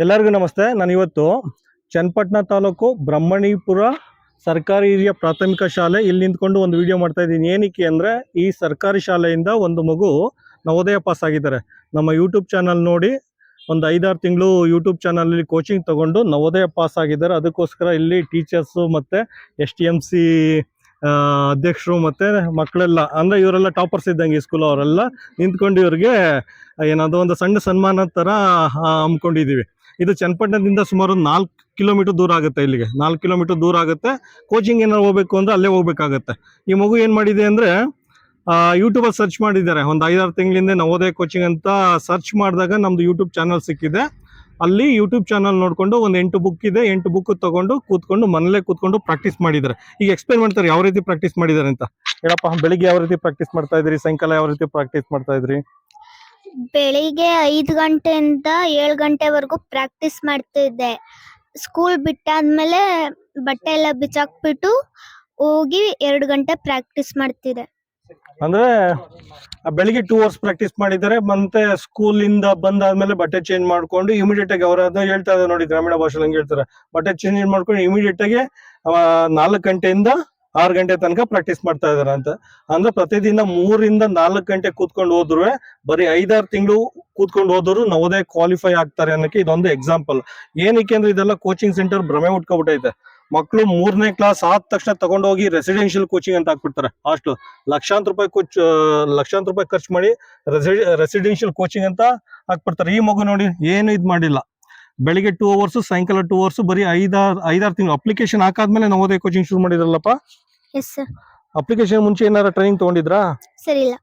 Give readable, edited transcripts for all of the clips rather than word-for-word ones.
ಎಲ್ಲರಿಗೂ ನಮಸ್ತೆ. ನಾನು ಇವತ್ತು ಚನ್ನಪಟ್ಟಣ ತಾಲೂಕು ಬ್ರಹ್ಮಣಿಪುರ ಸರ್ಕಾರಿ ಹಿರಿಯ ಪ್ರಾಥಮಿಕ ಶಾಲೆ ಇಲ್ಲಿ ನಿಂತ್ಕೊಂಡು ಒಂದು ವಿಡಿಯೋ ಮಾಡ್ತಾ ಇದ್ದೀನಿ. ಏನಕ್ಕೆ ಅಂದರೆ ಈ ಸರ್ಕಾರಿ ಶಾಲೆಯಿಂದ ಒಂದು ಮಗು ನವೋದಯ ಪಾಸ್ ಆಗಿದ್ದಾರೆ. ನಮ್ಮ ಯೂಟ್ಯೂಬ್ ಚಾನಲ್ ನೋಡಿ ಒಂದು 5-6 ತಿಂಗಳು ಯೂಟ್ಯೂಬ್ ಚಾನಲಲ್ಲಿ ಕೋಚಿಂಗ್ ತಗೊಂಡು ನವೋದಯ ಪಾಸ್ ಆಗಿದ್ದಾರೆ. ಅದಕ್ಕೋಸ್ಕರ ಇಲ್ಲಿ ಟೀಚರ್ಸು ಮತ್ತು STMC ಅಧ್ಯಕ್ಷರು ಮತ್ತು ಮಕ್ಕಳೆಲ್ಲ ಅಂದರೆ ಇವರೆಲ್ಲ ಟಾಪರ್ಸ್ ಇದ್ದಂಗೆ ಈ ಸ್ಕೂಲ್ ಅವರೆಲ್ಲ ನಿಂತ್ಕೊಂಡು ಇವ್ರಿಗೆ ಏನಾದರೂ ಒಂದು ಸಣ್ಣ ಸನ್ಮಾನ ಥರ ಹಮ್ಮಿಕೊಂಡಿದ್ದೀವಿ. ಇದು ಚನ್ನಪಟ್ಟಣದಿಂದ ಸುಮಾರು 4 ಕಿಲೋಮೀಟರ್ ದೂರ ಆಗುತ್ತೆ. ಇಲ್ಲಿಗೆ 4 ಕಿಲೋಮೀಟರ್ ದೂರ ಆಗುತ್ತೆ. ಕೋಚಿಂಗ್ ಏನಾದ್ರು ಹೋಗ್ಬೇಕು ಅಂದರೆ ಅಲ್ಲೇ ಹೋಗ್ಬೇಕಾಗತ್ತೆ. ಈ ಮಗು ಏನು ಮಾಡಿದೆ ಅಂದರೆ ಯೂಟ್ಯೂಬಲ್ಲಿ ಸರ್ಚ್ ಮಾಡಿದ್ದಾರೆ. ಒಂದು 5-6 ತಿಂಗಳಿಂದ ನವೋದಯ ಕೋಚಿಂಗ್ ಅಂತ ಸರ್ಚ್ ಮಾಡಿದಾಗ ನಮ್ಮದು ಯೂಟ್ಯೂಬ್ ಚಾನಲ್ ಸಿಕ್ಕಿದೆ. ಅಲ್ಲಿ ಯೂಟ್ಯೂಬ್ ಚಾನಲ್ ನೋಡಿಕೊಂಡು ಒಂದು 8 ಬುಕ್ ಇದೆ. 8 ಬುಕ್ ತಗೊಂಡು ಕೂತ್ಕೊಂಡು ಮನೇಲೆ ಕೂತ್ಕೊಂಡು ಪ್ರಾಕ್ಟೀಸ್ ಮಾಡಿದ್ದಾರೆ. ಈಗ ಎಕ್ಸ್ಪ್ಲೇನ್ ಮಾಡ್ತಾರೆ ಯಾವ ರೀತಿ ಪ್ರಾಕ್ಟೀಸ್ ಮಾಡಿದ್ದಾರೆ ಅಂತ. ಹೇಳಪ್ಪ, ಬೆಳಿಗ್ಗೆ ಯಾವ ರೀತಿ ಪ್ರಾಕ್ಟೀಸ್ ಮಾಡ್ತಾ ಇದ್ರಿ, ಸಾಯಂಕಾಲ ಯಾವ ರೀತಿ ಪ್ರಾಕ್ಟೀಸ್ ಮಾಡ್ತಾ ಇದ್ರಿ? ಬೆಳಿಗ್ಗೆ 5 ಗಂಟೆಯಿಂದ 7 ಗಂಟೆವರೆಗೂ ಪ್ರಾಕ್ಟೀಸ್ ಮಾಡ್ತಿದ್ದೆ. ಸ್ಕೂಲ್ ಬಿಟ್ಟಾದ್ಮೇಲೆ ಬಟ್ಟೆ ಎಲ್ಲ ಬಿಚ್ಚಾಕ್ಬಿಟ್ಟು ಹೋಗಿ 2 ಗಂಟೆ ಪ್ರಾಕ್ಟೀಸ್ ಮಾಡ್ತಿದ್ದೆ. ಅಂದ್ರೆ ಬೆಳಿಗ್ಗೆ 2 ಅವರ್ಸ್ ಪ್ರಾಕ್ಟೀಸ್ ಮಾಡಿದ್ದಾರೆ. ಮತ್ತೆ ಸ್ಕೂಲಿಂದ ಬಂದಾದ್ಮೇಲೆ ಬಟ್ಟೆ ಚೇಂಜ್ ಮಾಡ್ಕೊಂಡು ಇಮಿಡಿಯೇಟ್ ಆಗಿ ಅವ್ರ ಅದನ್ನ ಹೇಳ್ತಾ ಇದ್ದಾರೆ ನೋಡಿ, ಗ್ರಾಮೀಣ ಭಾಷೆಯಲ್ಲಿ ಹಂಗೆ ಹೇಳ್ತಾರೆ. ಬಟ್ಟೆ ಚೇಂಜ್ ಮಾಡ್ಕೊಂಡು ಇಮಿಡಿಯೇಟ್ ಆಗಿ 4 ಗಂಟೆಯಿಂದ 6 ಗಂಟೆ ತನಕ ಪ್ರಾಕ್ಟೀಸ್ ಮಾಡ್ತಾ ಇದಾರೆ ಅಂತ. ಅಂದ್ರೆ ಪ್ರತಿದಿನ 3 ರಿಂದ 4 ಗಂಟೆ ಕೂತ್ಕೊಂಡು ಹೋದ್ರು ಬರೀ 5-6 ತಿಂಗಳು ಕೂತ್ಕೊಂಡು ಹೋದ್ರು ನವೋದಯ ಕ್ವಾಲಿಫೈ ಆಗ್ತಾರೆ ಅನ್ನೋಕೆ ಇದೊಂದು ಎಕ್ಸಾಂಪಲ್. ಏನಕ್ಕೆ ಅಂದ್ರೆ ಇದೆಲ್ಲ ಕೋಚಿಂಗ್ ಸೆಂಟರ್ ಭ್ರಮೆ ಉಟ್ಕೊಬಿಟ್ಟೈತೆ. ಮಕ್ಕಳು 3ನೇ ಕ್ಲಾಸ್ ಆದ ತಕ್ಷಣ ತಗೊಂಡೋಗಿ ರೆಸಿಡೆನ್ಷಿಯಲ್ ಕೋಚಿಂಗ್ ಅಂತ ಹಾಕ್ಬಿಡ್ತಾರೆ. ಹಾಸ್ಟೆಲ್ ಲಕ್ಷಾಂತರ ರೂಪಾಯಿ ಖರ್ಚು ಮಾಡಿ ರೆಸಿಡೆನ್ಷಿಯಲ್ ಕೋಚಿಂಗ್ ಅಂತ ಹಾಕ್ಬಿಡ್ತಾರೆ. ಈ ಮಗು ನೋಡಿ ಏನು ಇದ್ ಮಾಡಿಲ್ಲ. ಬೆಳಿಗ್ಗೆ 2 ಅವರ್ಸ್, ಸಾಯಂಕಾಲ 2 ಅವರ್ಸ್, ಬರೀ 5-6 ತಿಂಗಳು ಅಪ್ಲಿಕೇಶನ್ ಹಾಕಾದ್ಮೇಲೆ ನವೋದಯ ಕೋಚಿಂಗ್ ಶುರು ಮಾಡಿದ್ರಲ್ಲಪ್ಪ. Yes sir. ಅಪ್ಲಿಕೇಶನ್ ಮುಂಚೆ ಏನಾರ ಟ್ರೈನಿಂಗ್ ತಗೊಂಡಿದ್ರಾ? ಸರಿ ಇಲ್ಲ.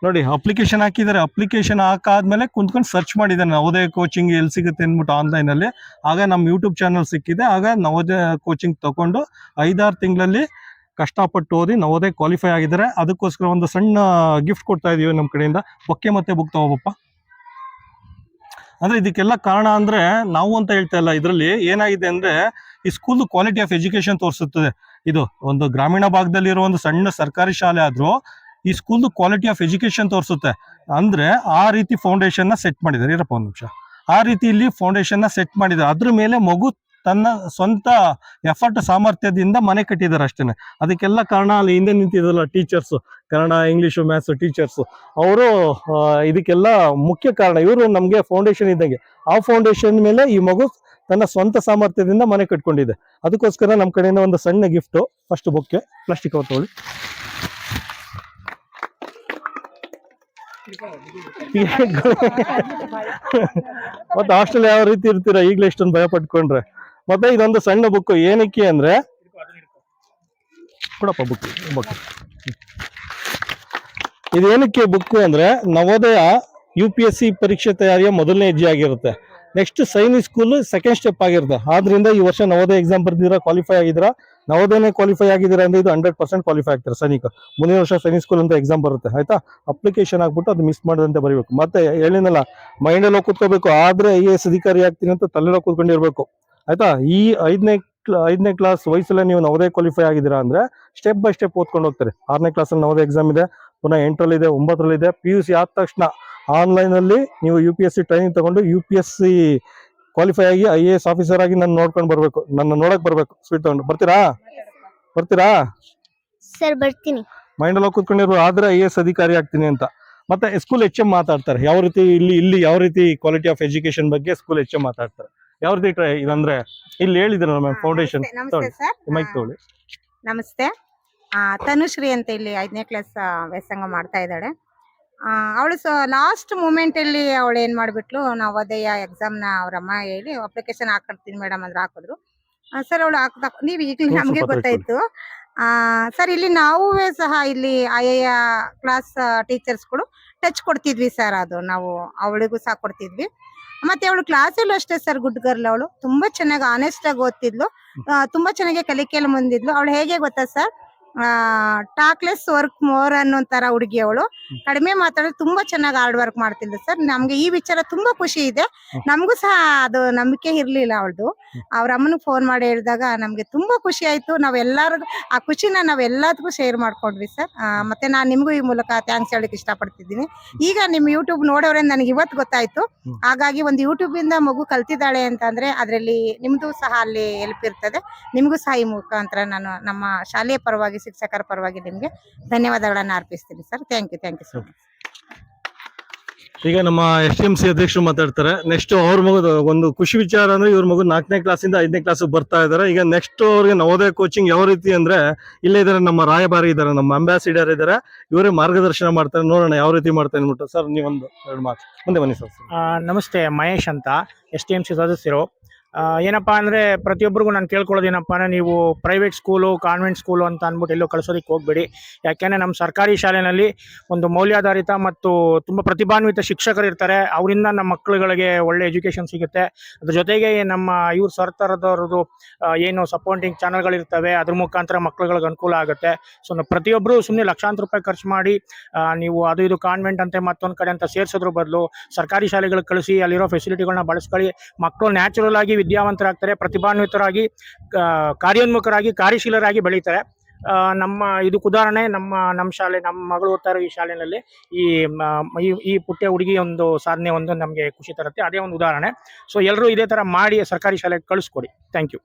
ನೋಡಿ, ಅಪ್ಲಿಕೇಶನ್ ಹಾಕಿದ್ದಾರೆ. ಅಪ್ಲಿಕೇಶನ್ ಹಾಕಾದ್ಮೇಲೆ ಕುಂತ್ಕೊಂಡು ಸರ್ಚ್ ಮಾಡಿದ್ದಾರೆ ನವೋದಯ ಕೋಚಿಂಗ್ ಎಲ್ಲಿ ಸಿಗುತ್ತೆ ಅಂದ್ಬಿಟ್ಟು ಆನ್ಲೈನ್ ಅಲ್ಲಿ. ಆಗ ನಮ್ಮ ಯೂಟ್ಯೂಬ್ ಚಾನಲ್ ಸಿಕ್ಕಿದೆ. ಆಗ ನವೋದಯ ಕೋಚಿಂಗ್ ತಗೊಂಡು 5-6 ತಿಂಗಳಲ್ಲಿ ಕಷ್ಟಪಟ್ಟು ಓದಿ ನವೋದಯ ಕ್ವಾಲಿಫೈ ಆಗಿದ್ದಾರೆ. ಅದಕ್ಕೋಸ್ಕರ ಒಂದು ಸಣ್ಣ ಗಿಫ್ಟ್ ಕೊಡ್ತಾ ಇದೀವಿ ನಮ್ಮ ಕಡೆಯಿಂದ. ಬೊಕ್ಕೆ ಮತ್ತೆ ಬುಕ್ ತಗೋಬಪ್ಪ. ಅಂದ್ರೆ ಇದಕ್ಕೆಲ್ಲ ಕಾರಣ ಅಂದ್ರೆ ನಾವು ಅಂತ ಹೇಳ್ತಾ ಇಲ್ಲ. ಇದರಲ್ಲಿ ಏನಾಗಿದೆ ಅಂದ್ರೆ ಈ ಸ್ಕೂಲ್ ಕ್ವಾಲಿಟಿ ಆಫ್ ಎಜುಕೇಶನ್ ತೋರಿಸುತ್ತದೆ. ಇದು ಒಂದು ಗ್ರಾಮೀಣ ಭಾಗದಲ್ಲಿರೋ ಒಂದು ಸಣ್ಣ ಸರ್ಕಾರಿ ಶಾಲೆ ಆದ್ರೂ ಈ ಸ್ಕೂಲ್ ಕ್ವಾಲಿಟಿ ಆಫ್ ಎಜುಕೇಶನ್ ತೋರಿಸುತ್ತೆ. ಅಂದ್ರೆ ಆ ರೀತಿ ಫೌಂಡೇಶನ್ ನ ಸೆಟ್ ಮಾಡಿದ್ದಾರೆ. ಇರಪ್ಪ ಒಂದು ನಿಮಿಷ. ಆ ರೀತಿ ಇಲ್ಲಿ ಫೌಂಡೇಶನ್ ನ ಸೆಟ್ ಮಾಡಿದ್ದಾರೆ. ಅದ್ರ ಮೇಲೆ ಮಗು ತನ್ನ ಸ್ವಂತ ಎಫರ್ಟ್ ಸಾಮರ್ಥ್ಯದಿಂದ ಮನೆ ಕಟ್ಟಿದ್ದಾರೆ ಅಷ್ಟೇನೆ. ಅದಕ್ಕೆಲ್ಲ ಕಾರಣ ಅಲ್ಲಿ ಹಿಂದೆ ನಿಂತಿದ್ದಲ್ಲ teachers, Kannada, English, maths teachers, ಅವರು ಇದಕ್ಕೆಲ್ಲ ಮುಖ್ಯ ಕಾರಣ. ಇವರು ನಮ್ಗೆ ಫೌಂಡೇಶನ್ ಇದ್ದಂಗೆ. ಆ ಫೌಂಡೇಶನ್ ಮೇಲೆ ಈ ಮಗು ತನ್ನ ಸ್ವಂತ ಸಾಮರ್ಥ್ಯದಿಂದ ಮನೆ ಕಟ್ಕೊಂಡಿದೆ. ಅದಕ್ಕೋಸ್ಕರ ನಮ್ಮ ಕಡೆಯಿಂದ ಒಂದು ಸಣ್ಣ ಗಿಫ್ಟ್. ಫಸ್ಟ್ ಬುಕ್ಕೆ ಪ್ಲಾಸ್ಟಿಕ್ ಕವರ್ ತಗೊಳ್ಳಿ. ಮತ್ತೆ ಹಾಸ್ಟೆಲ್ ಯಾವ ರೀತಿ ಇರ್ತೀರಾ ಈಗಲೇ ಇಷ್ಟೊಂದು ಭಯ ಪಟ್ಕೊಂಡ್ರೆ. ಮತ್ತೆ ಇದೊಂದು ಸಣ್ಣ ಬುಕ್. ಏನಕ್ಕೆ ಅಂದ್ರೆ ಕೊಡಪ್ಪ ಬುಕ್. ಇದೇನಕ್ಕೆ ಬುಕ್ ಅಂದ್ರೆ ನವೋದಯ UPSC ಪರೀಕ್ಷೆ ತಯಾರಿಯ ಮೊದಲನೇ ಹೆಜ್ಜೆ ಆಗಿರುತ್ತೆ. Next Sainik school second step ಆಗಿರುತ್ತೆ. ಆದ್ರಿಂದ ಈ ವರ್ಷ ನವೋದಯ ಎಕ್ಸಾಮ್ ಬರ್ದಿರಾ, ಕ್ವಾಲಿಫೈ ಆಗಿದ್ದೀರಾ, ನವೋದಯನೇ ಕ್ವಾಲಿಫೈ ಆಗಿದ್ದೀರಾ ಅಂದ್ರೆ ಇದು 100% ಕ್ವಾಲಿಫೈ ಆಗ್ತಾರೆ ಸೈನಿಕ. ಮುಂದಿನ ವರ್ಷ ಸೈನಿಕ್ ಸ್ಕೂಲ್ ಅಂತ ಎಕ್ಸಾಮ್ ಬರುತ್ತೆ, ಆಯ್ತಾ? ಅಪ್ಲಿಕೇಶನ್ ಹಾಕ್ಬಿಟ್ಟು ಅದು ಮಿಸ್ ಮಾಡದಂತೆ ಬರೀಬೇಕು. ಮತ್ತೆ ಹೇಳಿನಲ್ಲ, ಮೈಂಡಲ್ಲಿ ಕೂತ್ಕೋಬೇಕು. ಆದ್ರೆ IAS ಅಧಿಕಾರಿ ಆಗ್ತೀನಿ ಅಂತ ತಲೆಲ್ಲ ಕೂತ್ಕೊಂಡಿರ್ಬೇಕು, ಆಯ್ತಾ? ಈ 5ನೇ ಕ್ಲಾಸ್ ವಯಸ್ಸಲ್ಲೇ ನೀವು ನವೋದಯ ಕ್ವಾಲಿಫೈ ಆಗಿದ್ದೀರಾ ಅಂದ್ರೆ ಸ್ಟೆಪ್ ಬೈ ಸ್ಟೆಪ್ ಓದ್ಕೊಂಡು ಹೋಗ್ತಾರೆ. 6ನೇ ಕ್ಲಾಸಲ್ಲಿ ನವೋದಯ ಎಕ್ಸಾಮ್ ಇದೆ, ಪುನಃ 8ರಲ್ಲಿ ಇದೆ, 9ರಲ್ಲಿ ಇದೆ. PUC ಆದ ತಕ್ಷಣ ಆನ್ಲೈನ್ ಅಲ್ಲಿ ನೀವು UPSC ಟ್ರೈನಿಂಗ್ ತಗೊಂಡು UPSC ಕ್ವಾಲಿಫೈ ಆಗಿ IAS ಆಫೀಸರ್ ಆಗಿ ನನ್ನ ನೋಡ್ಕೊಂಡು ಬರ್ಬೇಕು, ನನ್ನ ನೋಡಕ್ ಬರ್ಬೇಕು. ಸ್ವೀಟ್ ತಗೊಂಡು ಬರ್ತೀರಾ ಸರ್ ಬರ್ತೀನಿ. ಮೈಂಡ್ ಅಲ್ಲಿ ಕೂತ್ಕೊಂಡಿರೋ. ಆದ್ರೆ IAS ಅಧಿಕಾರಿ ಆಗ್ತೀನಿ ಅಂತ. ಮತ್ತೆ ಸ್ಕೂಲ್ HM ಮಾತಾಡ್ತಾರೆ ಯಾವ ರೀತಿ ಇಲ್ಲಿ ಯಾವ ರೀತಿ ಕ್ವಾಲಿಟಿ ಆಫ್ ಎಜುಕೇಶನ್ ಬಗ್ಗೆ ಸ್ಕೂಲ್ HM ಮಾತಾಡ್ತಾರೆ. ಯಾವ ರೀತಿ ಇದಂದ್ರೆ ಇಲ್ಲಿ ಹೇಳಿದ್ರಲ್ಲ ಮ್ಯಾಮ್ ಫೌಂಡೇಶನ್. ನಮಸ್ತೆ ಸರ್. ಮೈಕ್ ತಗೊಳ್ಳಿ. ನಮಸ್ತೆ. ತನುಶ್ರೀ ಅಂತ ಇಲ್ಲಿ 5ನೇ ಕ್ಲಾಸ್ ವ್ಯಾಸಂಗ ಮಾಡ್ತಾ ಇದ್ದಾಳೆ. ಅವಳು ಲಾಸ್ಟ್ ಮೂಮೆಂಟ್ ಅಲ್ಲಿ ಅವಳು ಏನ್ ಮಾಡ್ಬಿಟ್ಲು, ನವೋದಯ ಎಕ್ಸಾಮ್ ನ ಅವ್ರಮ್ಮ ಹೇಳಿ ಅಪ್ಲಿಕೇಶನ್ ಹಾಕ್ತೀನಿ ಮೇಡಮ್ ಅಂದ್ರೆ ಹಾಕಿದ್ರು. ಸರ್ ಅವಳು ನೀವ್ ಈಗಲೇ ನಮ್ಗೆ ಗೊತ್ತಾಯ್ತು. ಸರ್ ಇಲ್ಲಿ ನಾವೇ ಸಹ ಇಲ್ಲಿ ಆಯಾ ಕ್ಲಾಸ್ ಟೀಚರ್ಸ್ಗಳು ಟಚ್ ಕೊಡ್ತಿದ್ವಿ ಸರ್. ಅದು ನಾವು ಅವಳಿಗೂ ಸಹ ಕೊಡ್ತಿದ್ವಿ. ಮತ್ತೆ ಅವಳು ಕ್ಲಾಸಲ್ಲೂ ಅಷ್ಟೇ ಸರ್, ಗುಡ್ ಗರ್ಲ್. ಅವಳು ತುಂಬಾ ಚೆನ್ನಾಗಿ ಆನೆಸ್ಟ್ ಆಗಿ ಓದ್ತಿದ್ಲು, ತುಂಬಾ ಚೆನ್ನಾಗಿ ಕಲಿಕೆಯಲ್ಲಿ ಮುಂದಿದ್ಲು. ಅವಳು ಹೇಗೆ ಗೊತ್ತಾ ಸರ್, ಟಾಕ್ಲೆಸ್ ವರ್ಕ್ ಮೋರ್ ಅನ್ನೋ ತರ ಹುಡುಗಿ ಅವಳು. ಕಡಿಮೆ ಮಾತಾಡೋದು, ತುಂಬಾ ಚೆನ್ನಾಗಿ ಹಾರ್ಡ್ ವರ್ಕ್ ಮಾಡ್ತಿದ್ಲು ಸರ್. ನಮ್ಗೆ ಈ ವಿಚಾರ ತುಂಬಾ ಖುಷಿ ಇದೆ. ನಮಗೂ ಸಹ ಅದು ನಂಬಿಕೆ ಇರ್ಲಿಲ್ಲ ಅವಳದು. ಅವ್ರ ಅಮ್ಮನಿಗೆ ಫೋನ್ ಮಾಡಿ ಹೇಳಿದಾಗ ನಮ್ಗೆ ತುಂಬಾ ಖುಷಿ ಆಯ್ತು. ನಾವೆಲ್ಲರಿಗೂ ಆ ಖುಷಿನ ನಾವೆಲ್ಲದಕ್ಕೂ ಶೇರ್ ಮಾಡ್ಕೊಂಡ್ವಿ ಸರ್. ಮತ್ತೆ ನಾನು ನಿಮ್ಗೂ ಈ ಮೂಲಕ ಥ್ಯಾಂಕ್ಸ್ ಹೇಳಕ್ ಇಷ್ಟಪಡ್ತಿದ್ದೀನಿ. ಈಗ ನಿಮ್ ಯೂಟ್ಯೂಬ್ ನೋಡೋರೆ ನನಗೆ ಇವತ್ತು ಗೊತ್ತಾಯ್ತು. ಹಾಗಾಗಿ ಒಂದು ಯೂಟ್ಯೂಬ್ ಇಂದ ಮಗು ಕಲ್ತಿದ್ದಾಳೆ ಅಂತಂದ್ರೆ ಅದ್ರಲ್ಲಿ ನಿಮ್ದು ಸಹ ಅಲ್ಲಿ ಹೆಲ್ಪ್ ಇರ್ತದೆ. ನಿಮ್ಗೂ ಸಹ ಈ ಮುಖಾಂತರ ನಾನು ನಮ್ಮ ಶಾಲೆಯ ಪರವಾಗಿ, ಶಿಕ್ಷಕರ ಪರವಾಗಿ ನಿಮ್ಗೆ ಧನ್ಯವಾದಗಳನ್ನ ಅರ್ಪಿಸ್ತೀನಿ ಸರ್. Thank you sir. ಈಗ ನಮ್ಮ STMC ಅಧ್ಯಕ್ಷರು ಮಾತಾಡ್ತಾರೆ. ನೆಕ್ಸ್ಟ್ ಅವ್ರ ಮಗದ ಒಂದು ಖುಷಿ ವಿಚಾರ ಅಂದ್ರೆ ಇವ್ರ ಮಗು 4ನೇ ಕ್ಲಾಸಿಂದ 5ನೇ ಕ್ಲಾಸ್ ಬರ್ತಾ ಇದಾರೆ. ಈಗ ನೆಕ್ಸ್ಟ್ ಅವ್ರಿಗೆ ನವೋದಯ ಕೋಚಿಂಗ್ ಯಾವ ರೀತಿ ಅಂದ್ರೆ ಇಲ್ಲೇ ಇದಾರೆ, ನಮ್ಮ ರಾಯಭಾರಿ ಇದಾರೆ, ನಮ್ಮ ಅಂಬಾಸಿಡರ್ ಇದಾರೆ, ಇವರೇ ಮಾರ್ಗದರ್ಶನ ಮಾಡ್ತಾರೆ. ನೋಡೋಣ ಯಾವ ರೀತಿ ಮಾಡ್ತಾರೆ ಅಂದ್ಬಿಟ್ಟು. ಸರ್ ನೀವೊಂದು 2 ಮಾತು ಮುಂದೆ ಬನ್ನಿ ಸರ್. ನಮಸ್ತೆ, ಮಹೇಶ್ ಅಂತ, STMC ಸದಸ್ಯರು. ಏನಪ್ಪಾ ಅಂದರೆ ಪ್ರತಿಯೊಬ್ಬರಿಗೂ ನಾನು ಕೇಳ್ಕೊಳ್ಳೋದು ಏನಪ್ಪ ಅಂದರೆ, ನೀವು ಪ್ರೈವೇಟ್ ಸ್ಕೂಲು, ಕಾನ್ವೆಂಟ್ ಸ್ಕೂಲು ಅಂತ ಅಂದ್ಬಿಟ್ಟು ಎಲ್ಲೋ ಕಳಿಸೋದಕ್ಕೆ ಹೋಗಬೇಡಿ. ಯಾಕೆಂದರೆ ನಮ್ಮ ಸರ್ಕಾರಿ ಶಾಲೆಯಲ್ಲಿ ಒಂದು ಮೌಲ್ಯಾಧಾರಿತ ಮತ್ತು ತುಂಬ ಪ್ರತಿಭಾನ್ವಿತ ಶಿಕ್ಷಕರು ಇರ್ತಾರೆ. ಅವರಿಂದ ನಮ್ಮ ಮಕ್ಕಳುಗಳಿಗೆ ಒಳ್ಳೆ ಎಜುಕೇಷನ್ ಸಿಗುತ್ತೆ. ಅದ್ರ ಜೊತೆಗೆ ನಮ್ಮ ಇವ್ರ ಸರ್ಕಾರದವ್ರದ್ದು ಏನು ಸಪೋರ್ಟಿಂಗ್ ಚಾನಲ್ಗಳಿರ್ತವೆ, ಅದ್ರ ಮುಖಾಂತರ ಮಕ್ಕಳುಗಳಿಗೆ ಅನುಕೂಲ ಆಗುತ್ತೆ. ಸೊ ಪ್ರತಿಯೊಬ್ಬರು ಸುಮ್ಮನೆ ಲಕ್ಷಾಂತರ ರೂಪಾಯಿ ಖರ್ಚು ಮಾಡಿ ನೀವು ಅದು ಇದು ಕಾನ್ವೆಂಟ್ ಅಂತೆ ಮತ್ತೊಂದು ಕಡೆ ಅಂತ ಸೇರಿಸೋದ್ರ ಬದಲು ಸರ್ಕಾರಿ ಶಾಲೆಗಳಿಗೆ ಕಳಿಸಿ ಅಲ್ಲಿರೋ ಫೆಸಿಲಿಟಿಗಳನ್ನ ಬಳಸ್ಕೊಳ್ಳಿ. ಮಕ್ಕಳು ನ್ಯಾಚುರಲ್ ಆಗಿ ವಿದ್ಯಾವಂತರಾಗ್ತಾರೆ, ಪ್ರತಿಭಾನ್ವಿತರಾಗಿ, ಕಾರ್ಯೋನ್ಮುಖರಾಗಿ, ಕಾರ್ಯಶೀಲರಾಗಿ ಬೆಳೀತಾರೆ. ನಮ್ಮ ಇದಕ್ಕೆ ಉದಾಹರಣೆ ನಮ್ಮ ಶಾಲೆ, ನಮ್ಮ ಮಗಳು ಓದ್ತಾ ಇರೋ ಈ ಶಾಲೆಯಲ್ಲಿ ಈ ಪುಟ್ಟ ಹುಡುಗಿ ಒಂದು ಸಾಧನೆ ಒಂದು ನಮಗೆ ಖುಷಿ ತರುತ್ತೆ. ಅದೇ ಒಂದು ಉದಾಹರಣೆ. ಸೊ ಎಲ್ಲರೂ ಇದೇ ಥರ ಮಾಡಿ ಸರ್ಕಾರಿ ಶಾಲೆಗೆ ಕಳಿಸ್ಕೊಡಿ. Thank you.